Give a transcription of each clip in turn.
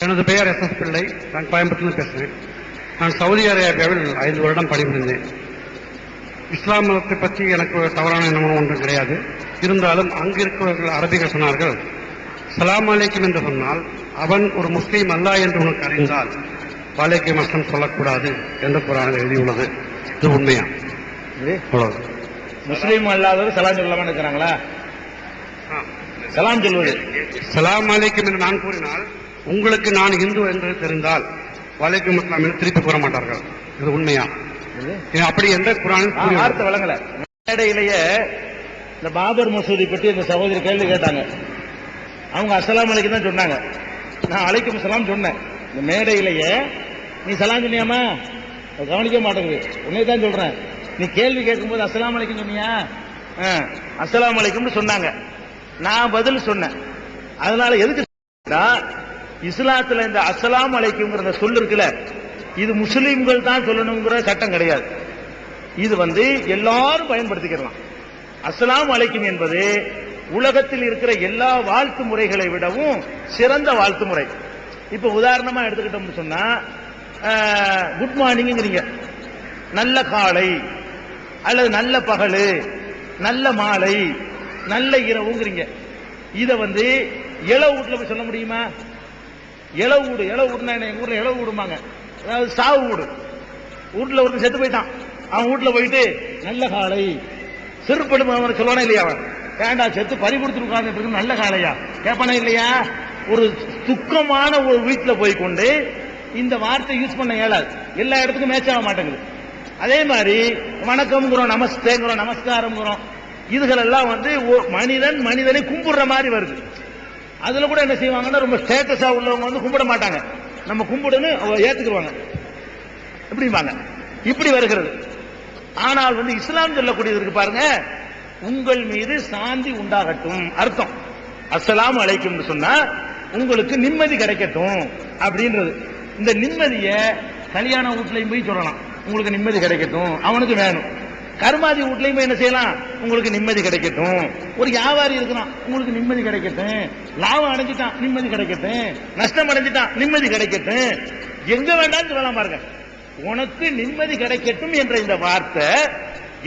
எனது பெயர் எஸ் பிள்ளை. நான் கோயம்புத்தூர்ல பேசுகிறேன். நான் சவுதி அரேபியாவில் 5 வருடம் பணிபுரிந்தேன். இஸ்லாம் மதத்தை பற்றி எனக்கு தவறான எண்ணமும் ஒன்றும் கிடையாது. இருந்தாலும் அங்கு இருக்கிறவர்கள் அரபிகள் சொன்னார்கள், சலாம் அலைக்கும் என்று சொன்னால் அவன் ஒரு முஸ்லீம் அல்ல என்று உனக்கு அறிந்தால் வாலைக்கும் அஸ்லாம் சொல்லக்கூடாது என்று குர்ஆனில் எழுதியுள்ளது. இது உண்மையா? முஸ்லீம் அல்லாதவர் சலாம் சொல்லாம இருக்கிறாங்களா? சலாம் சொல்வது சலாம் அலைக்கும் என்று நான் கூறினால் உங்களுக்கு நான் இந்து என்று தெரிந்தால் வாலைக்கும் அஸ்லாம் என்று திருப்பி கூற மாட்டார்கள். இது உண்மையா? அப்படி என்ற குர்ஆனில் வார்த்தை வழங்கல. மேடையிலேயே இந்த பாபர் மசூதி பற்றி இந்த சகோதரி கேள்வி கேட்டாங்க. அவங்க அஸ்ஸலாமு அலைக்கும் தான் சொன்னாங்க. நான் அலைக்கும் சலாம் சொன்னேன். இந்த மேடையிலேயே நீ சலாம் சொன்னியாமா? கவனிக்க மாட்டேங்குது. உன்னை தான் சொல்றேன். நீ கேள்வி கேட்கும்போது அஸ்ஸலாமு அலைக்கும் சொன்னியா? அஸ்ஸலாமு அலைக்கும்னு சொன்னாங்க. நான் பதில் சொன்னேன். அதனால எதுக்கு இஸ்லாத்துல இந்த அஸ்ஸலாமு அலைக்கும்ங்கிற சொல் இருக்குல்ல, இது முஸ்லிம்கள் தான் சொல்லணுங்கிற சட்டம் கிடையாது. இது எல்லாரும் பயன்படுத்திக்கலாம். அஸ்ஸலாமு அலைக்கும் என்பது உலகத்தில் இருக்கிற எல்லா வாழ்த்து முறைகளை விடவும் சிறந்த வாழ்த்து முறை. இப்ப உதாரணமா எடுத்துக்கிட்டோம்னு சொன்னா, குட் மார்னிங்கிறீங்க, நல்ல காலை அல்லது நல்ல பகலு, நல்ல மாலை, நல்ல இரவுங்கிறீங்க. இத இளவு வீட்டுல போய் சொல்ல முடியுமா? இளவு வீடுனா எங்க ஊர்ல இளவு வீடுமாங்க, அதாவது சாவு வீடு. வீட்டுல ஒருத்தர் செத்து போயிட்டான். அவன் வீட்டுல போயிட்டு நல்ல காலை சிறுபடும் அவன் சொல்லுவானா இல்லையா? அவன் வேண்டா செத்து பறி கொடுத்துருக்காங்க, நல்ல காலையா கேட்பானா இல்லையா? ஒரு துக்கமான ஒரு வீட்டுல போய் கொண்டு இந்த வார்த்தை யூஸ் பண்ண இயலாது. எல்லா இடத்துக்கும் மேட்ச் ஆக மாட்டேங்குது. அதே மாதிரி வணக்கம்ங்கிறோம், நமஸ்தேங்கிறோம், நமஸ்காரம்ங்கிறோம். இதுகள் எல்லாம் மனிதனை கும்பிடுற மாதிரி வருது. அதுல கூட என்ன செய்வாங்கன்னா, ரொம்ப ஸ்டேட்டஸா உள்ளவங்க கும்பிட மாட்டாங்க. நம்ம கும்பிடுன்னு ஏத்துக்குவாங்க, எப்படிம்பாங்க, இப்படி வருகிறது. ஆனால் இஸ்லாம் சொல்லக்கூடியது இருக்கு பாருங்க, உங்கள் மீது சாந்தி உண்டாகட்டும் அர்த்தம். அஸ்ஸலாமு அலைக்கும் சொன்னா உங்களுக்கு நிம்மதி கிடைக்கட்டும் அப்படின்றது. இந்த நிம்மதிய கல்யாண வீட்லயும் போய் சொல்லலாம், உங்களுக்கு நிம்மதி கிடைக்கட்டும், அவனுக்கு வேணும். கருமாதி வீட்லயும் போய் என்ன செய்யலாம், உங்களுக்கு நிம்மதி கிடைக்கட்டும். ஒரு வியாபாரி இருக்கிறான், உங்களுக்கு நிம்மதி கிடைக்கட்டும். லாபம் அடைஞ்சிட்டான், நிம்மதி கிடைக்கட்டும். நஷ்டம் அடைஞ்சிட்டான், நிம்மதி கிடைக்கட்டும். எங்க வேண்டாம் சொல்லலாம் பாருங்க, உனக்கு நிம்மதி கிடைக்கட்டும் என்ற இந்த வார்த்தை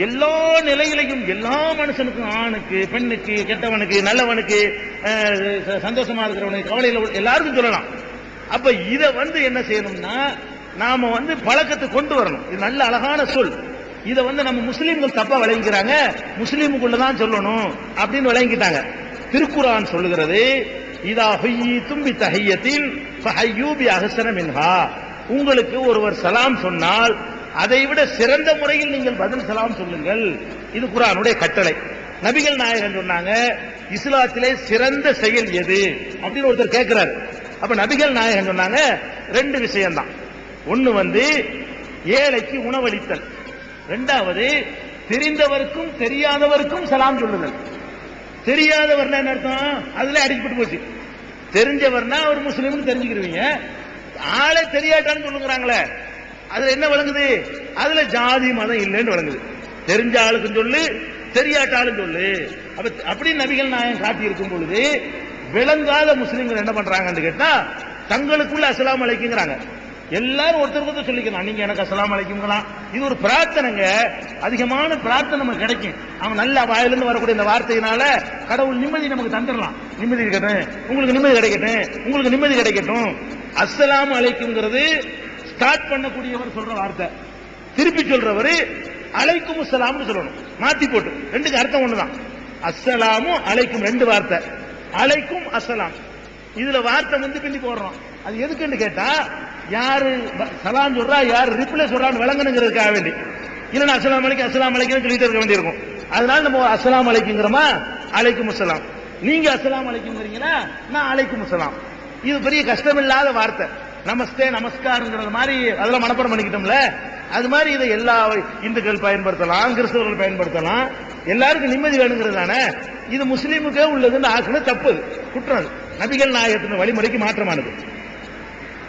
எல்லா நிலையிலையும் எல்லா மனுஷனுக்கும், ஆணுக்கு, பெண்ணுக்கு, கெட்டவனுக்கு, நல்லவனுக்கு, சந்தோஷமா இருக்கிறவனுக்கு, கவலையில எல்லாருக்கும் சொல்லலாம். அப்ப இத என்ன செய்யணும்னா, நாம பழக்கத்தை கொண்டு வரணும். இது நல்ல அழகான சொல். இத நம்ம முஸ்லீம்கள் தப்பா விளங்கிக்கிறாங்க. முஸ்லீமுக்குள்ளதான் சொல்லணும் அப்படின்னு விளங்கிட்டாங்க. திருக்குர்ஆன் சொல்லுகிறது, இதா ஹுய்யிதும் பி தஹிய்யத்தின் ஃபஹய்யூ பி அஹ்ஸன மின்ஹா. உங்களுக்கு ஒருவர் சலாம் சொன்னால் அதை விட சிறந்த முறையில் நீங்கள் பதில் சலாம் சொல்லுங்கள். இது குர்ஆனுடைய கட்டளை. நபிகள் நாயகம் சொன்னாங்க, இஸ்லாத்திலே சிறந்த செயல் எது அப்படின்னு ஒருத்தர் கேட்கிறார். அப்ப நபிகள் நாயகம் சொன்னாங்க, 2 விஷயம் தான். ஒன்னு ஏழைக்கு உணவளித்தல், 2வது தெரிந்தவருக்கும் தெரியாதவருக்கும் சலாம் சொல்லுதல். தெரியாதவர்னா என்ன அர்த்தம்? அதுல அடிக்கப்பட்டு போச்சு. தெரிஞ்சவர்னா ஒரு முஸ்லீம்னு தெரிஞ்சுக்கிறீங்க, ஆளே தெரியாட்டான்னு சொல்லுங்கிறாங்களே, அதுல என்ன விளங்குது? அதுல ஜாதி மதம் இல்லைன்னு விளங்குது. தெரிஞ்ச ஆளுக்கும் சொல்லு, தெரியாட்டாலும் சொல்லு. அப்படி நபிகள் நாயகம் காட்டி இருக்கும் பொழுது விளங்காத முஸ்லீம்கள் என்ன பண்றாங்கன்னு கேட்டா, தங்களுக்குள்ள அஸ்ஸலாமு அலைக்கும்ங்கறாங்க. எல்லாரும் ஒருத்தருக்கு சொல்லிக்கலாம், நீங்க எனக்கு அஸ்ஸலாமு அலைக்கும்ங்கலாம். இது ஒரு பிரார்த்தனைங்க, அதிகமான பிரார்த்தனை நமக்கு கிடைக்கும். அவன் நல்ல வாயிலிருந்து வரக்கூடிய இந்த வார்த்தையினால கடவுள் நிம்மதி நமக்கு தந்துடலாம். நிம்மதி இருக்கட்டும், உங்களுக்கு நிம்மதி கிடைக்கட்டும், உங்களுக்கு நிம்மதி கிடைக்கட்டும். அஸ்ஸலாமு அலைக்கும்ங்கிறது ஸ்டார்ட் பண்ணக்கூடியவர் சொல்ற வார்த்தை. திருப்பி சொல்றவர் அலைக்கும் அஸ்ஸலாம்னு சொல்லணும், மாத்தி போட்டு. ரெண்டுக்கு அர்த்தம் ஒண்ணுதான். அஸ்ஸலாமு அலைக்கும் 2 வார்த்தை. அலைக்கும் அஸ்ஸலாம், இதுல வார்த்தை பின்னி போடுறோம். அது எதுக்குன்னு கேட்டா, யாரு சலாம் சொல்றா, யாரு ரிப்ளை சொல்றான்னு விளங்கணுங்கிறதுக்காக வேண்டி. இல்லைன்னா அஸ்ஸலாமு அலைக்கும் அஸ்ஸலாமு அலைக்கும் சொல்லிட்டு இருக்க வேண்டியிருக்கும். அதனால நம்ம அஸ்ஸலாமு அலைக்கும்ங்கிறோமா, அலைக்கும் அஸ்ஸலாம். நீங்க அஸ்ஸலாமு அலைக்கும்ங்கிறீங்களா, நான் அலைக்கும் அஸ்ஸலாம். இது பெரிய கஷ்டமில்லாத வார்த்தை. நமஸ்தே நமஸ்காரங்கிறது மாதிரி அதெல்லாம் மனப்பாடம் பண்ணிக்கிட்டோம்ல, அது மாதிரி இதை எல்லா இந்துக்கள் பயன்படுத்தலாம், கிறிஸ்தவர்கள் பயன்படுத்தலாம். எல்லாருக்கும் நிம்மதி வேணுங்கிறது தானே. இது முஸ்லீமுக்கே உள்ளதுன்னு ஆக்குன தப்பு, குற்றம். நபிகள் நாயகத்தின் வழிமுறைக்கு மாற்றமானது.